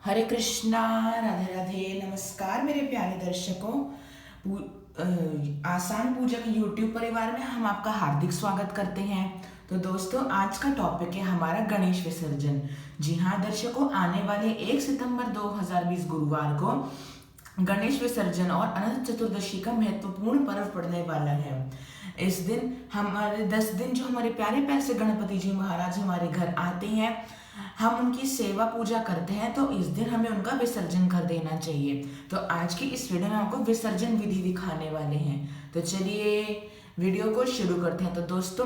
हरे कृष्णा, राधे राधे, नमस्कार मेरे प्यारे दर्शकों। आसान पूजक यूट्यूब परिवार में हम आपका हार्दिक स्वागत करते हैं। तो दोस्तों, आज का टॉपिक है हमारा गणेश विसर्जन। जी हाँ दर्शकों, आने वाले 1 सितंबर 2020 गुरुवार को गणेश विसर्जन और अनंत चतुर्दशी का महत्वपूर्ण पर्व पड़ने वाला है। इस दिन हमारे 10 दिन जो हमारे प्यारे प्यारे से गणपति जी महाराज हमारे घर आते हैं, हम उनकी सेवा पूजा करते हैं, तो इस दिन हमें उनका विसर्जन कर देना चाहिए। तो आज की इस वीडियो में आपको विसर्जन विधि दिखाने वाले हैं। तो चलिए वीडियो को शुरू करते हैं। तो दोस्तों,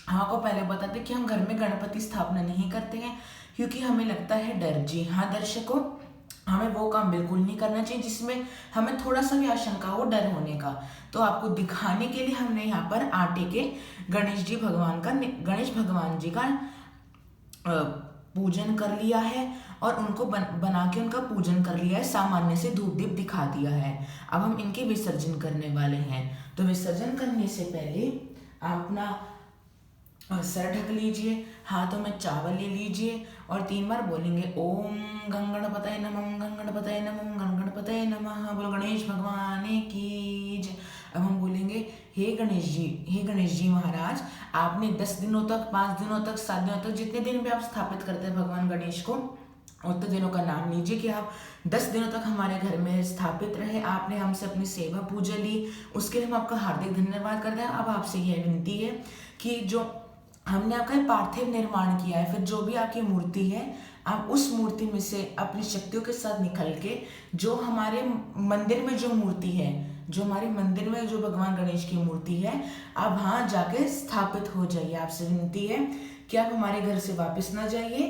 हम आपको पहले बताते हैं कि हम घर में गणपति स्थापना नहीं करते हैं क्योंकि हमें लगता है डर। जी हाँ दर्शकों, हमें वो काम बिल्कुल नहीं करना चाहिए जिसमें हमें थोड़ा सा भी आशंका हो डर होने का। तो आपको दिखाने के लिए हमने यहाँ पर आटे के गणेश भगवान जी का पूजन कर लिया है और उनको बना के उनका पूजन कर लिया है, सामान्य से धूप दीप दिखा दिया है। अब हम इनके विसर्जन करने वाले हैं। तो विसर्जन करने से पहले आप अपना सर ढक लीजिए, हाथों में चावल ले लीजिए और 3 बार बोलेंगे ओम गणगणपतये नमः, गणगणपतये नमः, गणगणपतये नमः। बोलो गणेश भगवान की जय। अब हम बोलेंगे हे गणेश जी महाराज, आपने 10 दिनों तक, 5 दिनों तक, 7 दिनों तक, जितने दिन भी आप स्थापित करते हैं भगवान गणेश को, उतने दिनों का नाम लीजिए कि आप 10 दिनों तक हमारे घर में स्थापित रहे। आपने हमसे अपनी सेवा पूजा ली, उसके लिए हम आपका हार्दिक धन्यवाद करते हैं। अब आपसे यह विनती है कि जो हमने आपका पार्थिव निर्माण किया है, फिर जो भी आपकी मूर्ति है, आप उस मूर्ति में से अपनी शक्तियों के साथ निकल के जो हमारे मंदिर में जो मूर्ति है, जो हमारे मंदिर में जो भगवान गणेश की मूर्ति है, आप वहां जाके स्थापित हो जाइए। आपसे विनती है कि आप हमारे घर से वापस ना जाइए।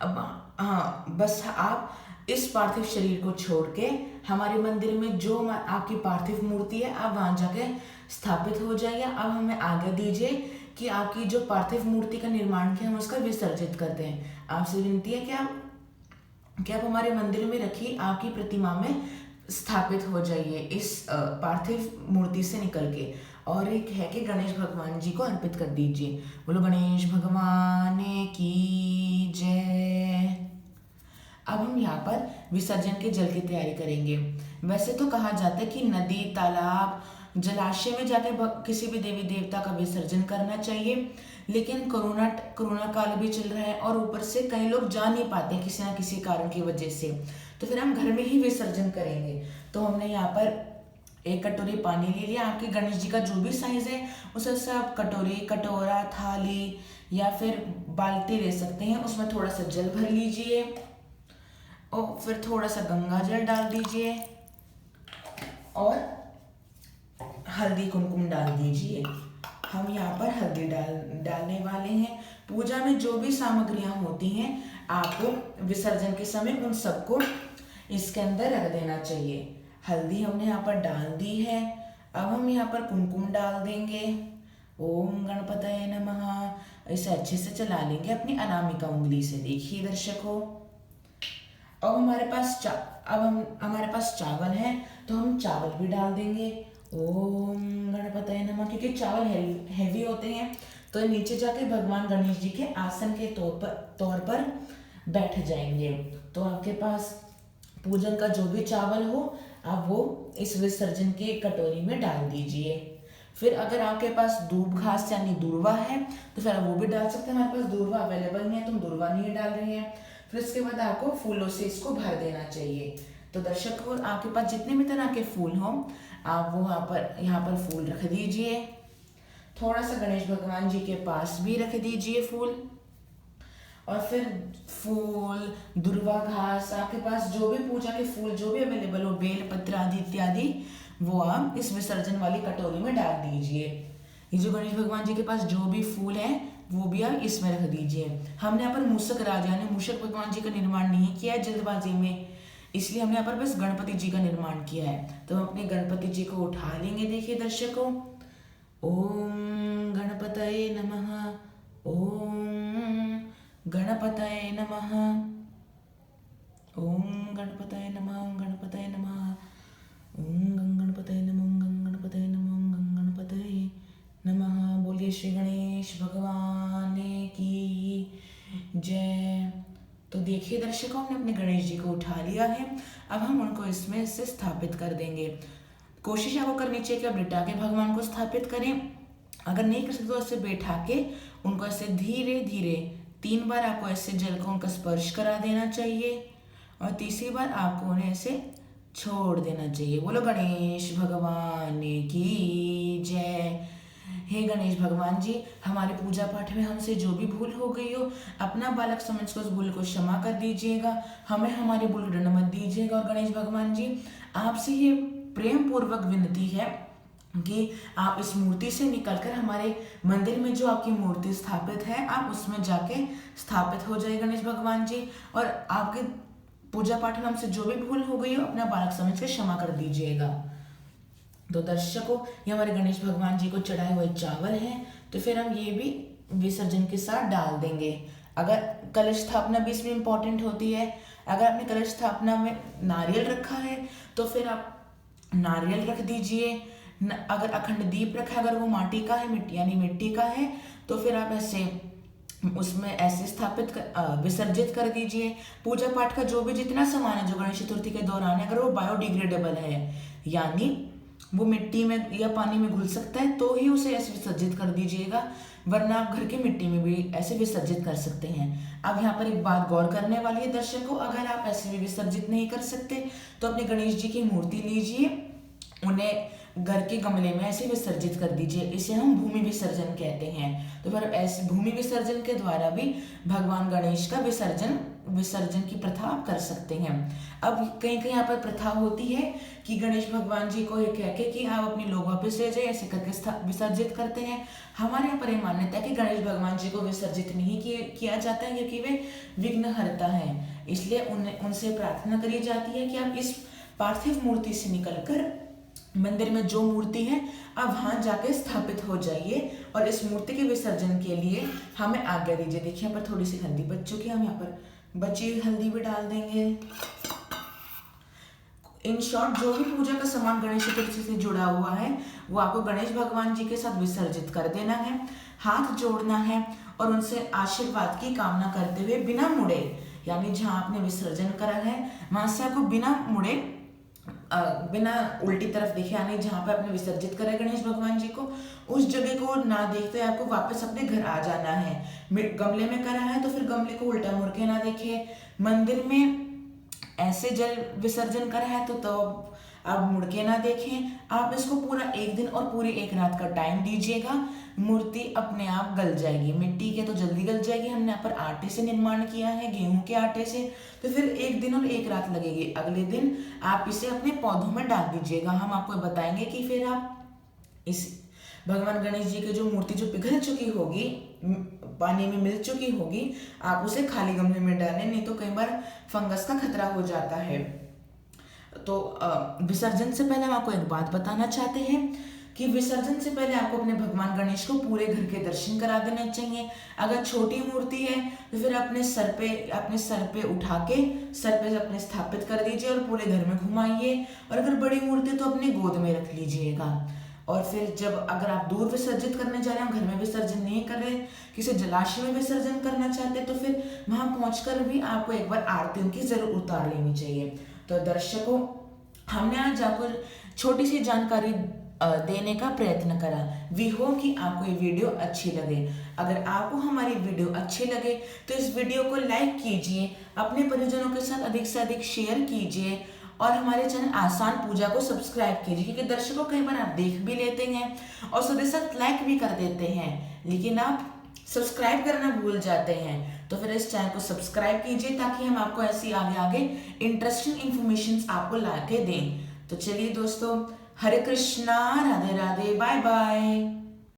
अब हाँ, बस आप इस पार्थिव शरीर को छोड़ के हमारे मंदिर में जो आपकी पार्थिव मूर्ति है, आप वहां जाके स्थापित हो जाइए। अब हमें आज्ञा दीजिए कि आपकी जो पार्थिव मूर्ति का निर्माण किया, हम उसका विसर्जित करते हैं। आपसे विनती है कि आप हमारे मंदिर में रखी आपकी प्रतिमा में स्थापित हो जाइए इस पार्थिव मूर्ति से निकल के। और एक है कि गणेश भगवान जी को अर्पित कर दीजिए। बोलो गणेश भगवान की जय। अब हम यहाँ पर विसर्जन के जल की तैयारी करेंगे। वैसे तो कहा जाता है कि नदी, तालाब, जलाशय में जाके किसी भी देवी देवता का विसर्जन करना चाहिए, लेकिन कोरोना काल भी चल रहा है और ऊपर से कई लोग जा नहीं पाते किसी ना किसी कारण की वजह से, तो फिर हम घर में ही विसर्जन करेंगे। तो हमने यहाँ पर 1 कटोरी पानी ले लिया। आपके गणेश जी का जो भी साइज है उस हिसाब से आप कटोरी, कटोरा, थाली या फिर बाल्टी ले सकते हैं। उसमें थोड़ा सा जल भर लीजिए और फिर थोड़ा सा गंगा जल डाल दीजिए और हल्दी कुमकुम डाल दीजिए। हम यहाँ पर हल्दी डालने वाले हैं। पूजा में जो भी सामग्रियां होती हैं, आपको विसर्जन के समय उन सबको इसके अंदर रख देना चाहिए। हल्दी हमने यहाँ पर डाल दी है। अब हम यहाँ पर कुमकुम डाल देंगे। ओम गणपतये नमः। इसे अच्छे से चला लेंगे अपनी अनामिका उंगली से। देखिए दर्शकों, अब हमारे पास चावल है, तो हम चावल भी डाल देंगे। ओम गणपतये नमः। क्योंकि चावल हैवी होते हैं, तो नीचे जाके भगवान गणेश जी के आसन के तौर पर बैठ जाएंगे। तो आपके पास पूजन का जो भी चावल हो, आप वो इस विसर्जन के कटोरी में डाल दीजिए। फिर अगर आपके पास दूब घास यानी दूर्वा है, तो फिर आप वो भी डाल सकते हैं। हमारे पास दूर्वा अवेलेबल नहीं है, तो हम दूर्वा नहीं डाल रहे हैं। फिर इसके बाद आपको फूलों से इसको भर देना चाहिए। तो दर्शकों, आपके पास जितने भी तरह के फूल हों, आप वो यहाँ पर फूल रख दीजिए। थोड़ा सा गणेश भगवान जी के पास भी रख दीजिए फूल। और फिर फूल, दुर्वा घास, आपके पास जो भी पूजा के फूल जो भी अवेलेबल हो, बेल पत्र आदि इत्यादि, वो आप इस विसर्जन वाली कटोरी में डाल दीजिए। ये जो गणेश भगवान जी के पास जो भी फूल है, वो भी आप इसमें रख दीजिए। हमने यहाँ पर मूषक राजा ने मूषक भगवान जी का निर्माण नहीं किया है जल्दबाजी में, इसलिए हमने यहाँ पर बस गणपति जी का निर्माण किया है। तो हम अपने गणपति जी को उठा लेंगे। देखिए दर्शकों, ओम गणपतये नमः, ओम गणपतये नमः, ओम गणपतये नमः, ओम गणपतये नमः, ओम गणपतये नमः, ओम गणपतये नमः, ओम गणपतये नमः। बोलिए श्री गणेश भगवान की जय। तो देखिए दर्शकों, हमने अपने गणेश जी को उठा लिया है। अब हम उनको इसमें से स्थापित कर देंगे। कोशिश आपको करनी चाहिए कि आप लिटा के भगवान को स्थापित करें। अगर नहीं कर सकते तो ऐसे बैठा के उनको ऐसे धीरे धीरे 3 बार आपको ऐसे जल को उनका स्पर्श करा देना चाहिए और तीसरी बार आपको उन्हें ऐसे छोड़ देना चाहिए। बोलो गणेश भगवान की जय। हे गणेश भगवान जी, हमारे पूजा पाठ में हमसे जो भी भूल हो गई हो, अपना बालक समझ कर उस भूल को क्षमा कर दीजिएगा। हमें हमारे भूल को दंड मत दीजिएगा। और गणेश भगवान जी, आपसे ये प्रेम पूर्वक विनती है कि आप इस मूर्ति से निकलकर हमारे मंदिर में जो आपकी मूर्ति स्थापित है, आप उसमें जाके स्थापित हो जाइए गणेश भगवान जी। और आपके पूजा पाठ में हमसे जो भी भूल हो गई हो, अपना बालक समझ कर क्षमा कर दीजिएगा। तो दर्शकों, ये हमारे गणेश भगवान जी को चढ़ाए हुए चावल हैं, तो फिर हम ये भी विसर्जन के साथ डाल देंगे। अगर कलश स्थापना भी इसमें इम्पोर्टेंट होती है। अगर आपने कलश स्थापना में नारियल रखा है तो फिर आप नारियल रख दीजिए। अगर अखंड दीप रखा है, अगर वो माटी का है, मिट्टी का है, तो फिर आप ऐसे उसमें ऐसे विसर्जित कर दीजिए। पूजा पाठ का जो भी जितना सामान है जो गणेश चतुर्थी के दौरान है, अगर वो बायोडिग्रेडेबल है, यानी वो मिट्टी में या पानी में घुल सकता है, तो ही उसे ऐसे विसर्जित कर दीजिएगा, वरना आप घर की मिट्टी में भी ऐसे विसर्जित कर सकते हैं। अब यहाँ पर एक बात गौर करने वाली है दर्शकों, अगर आप ऐसे भी विसर्जित नहीं कर सकते तो अपने गणेश जी की मूर्ति लीजिए, उन्हें घर के गमले में ऐसे विसर्जित कर दीजिए। इसे हम भूमि विसर्जन कहते हैं। तो फिर ऐसे भूमि विसर्जन के द्वारा भी भगवान गणेश का विसर्जन की प्रथा आप कर सकते हैं। अब कहीं कहीं यहाँ पर प्रथा होती है कि गणेश भगवान जी को ये कह के कि आप अपने लोग वापस ले जाए, ऐसे करके विसर्जित करते हैं। हमारे यहाँ पर मान्यता है कि गणेश भगवान जी को विसर्जित नहीं किया जाता है, क्योंकि वे विघ्नहर्ता हैं। इसलिए उनसे प्रार्थना करी जाती है कि आप इस पार्थिव मूर्ति से निकलकर मंदिर में जो मूर्ति है आप वहां जाके स्थापित हो जाइए और इस मूर्ति के विसर्जन के लिए हमें आज्ञा दीजिए। देखिए यहाँ पर थोड़ी सी हल्दी बच चुकी है, हम यहाँ पर बची हुई हल्दी भी डाल देंगे। इन शॉर्ट, जो भी पूजा का सामान गणेश चतुर्थी से जुड़ा हुआ है वो आपको गणेश भगवान जी के साथ विसर्जित कर देना है, हाथ जोड़ना है और उनसे आशीर्वाद की कामना करते हुए बिना मुड़े, यानी जहां आपने विसर्जन करा है वहां से आपको बिना मुड़े, बिना उल्टी तरफ देखे, यानी जहां पे आपने विसर्जित करा है गणेश भगवान जी को, उस जगह को ना देखते आपको वापस अपने घर आ जाना है। गमले में करा है तो फिर गमले को उल्टा मुड़ के ना देखे। मंदिर में ऐसे जल विसर्जन करा है तो आप मुड़ के ना देखें। आप इसको पूरा 1 दिन और पूरी 1 रात का टाइम दीजिएगा, मूर्ति अपने आप गल जाएगी। मिट्टी के तो जल्दी गल जाएगी, हमने यहाँ पर आटे से निर्माण किया है, गेहूं के आटे से, तो फिर 1 दिन और 1 रात लगेगी। अगले दिन आप इसे अपने पौधों में डाल दीजिएगा। हम आपको बताएंगे कि फिर आप इस भगवान गणेश जी की जो मूर्ति जो पिघल चुकी होगी, पानी में मिल चुकी होगी, आप उसे खाली गमले में डालें, नहीं तो कई बार फंगस का खतरा हो जाता है। तो विसर्जन से पहले हम आपको एक बात बताना चाहते हैं कि विसर्जन से पहले आपको अपने भगवान गणेश को पूरे घर के दर्शन करा देने चाहिए। अगर छोटी मूर्ति है तो फिर अपने सर पे उठा के सर पे अपने स्थापित कर दीजिए और पूरे घर में घुमाइए। और अगर बड़ी मूर्ति है तो अपने गोद में रख लीजिएगा। और फिर जब अगर आप दूर विसर्जित करने जा रहे हैं, घर में विसर्जन नहीं कर रहे, किसी जलाशय में विसर्जन करना चाहते हैं, तो फिर वहां पहुंचकर भी आपको एक बार आरती उनकी जरूर उतार लेनी चाहिए। तो दर्शकों, हमने आज आपको छोटी सी जानकारी देने का प्रयत्न करा। वी होप कि आपको ये वीडियो अच्छी लगे। अगर आपको हमारी वीडियो अच्छी लगे तो इस वीडियो को लाइक कीजिए, अपने परिजनों के साथ अधिक से अधिक शेयर कीजिए और हमारे चैनल आसान पूजा को सब्सक्राइब कीजिए, क्योंकि दर्शकों कई बार आप देख भी लेते हैं और साथ ही साथ लाइक भी कर देते हैं, लेकिन आप सब्सक्राइब करना भूल जाते हैं। तो फिर इस चैनल को सब्सक्राइब कीजिए ताकि हम आपको ऐसी आगे इंटरेस्टिंग इंफॉर्मेशन आपको ला के दें। तो चलिए दोस्तों, हरे कृष्णा, राधे राधे, बाय बाय।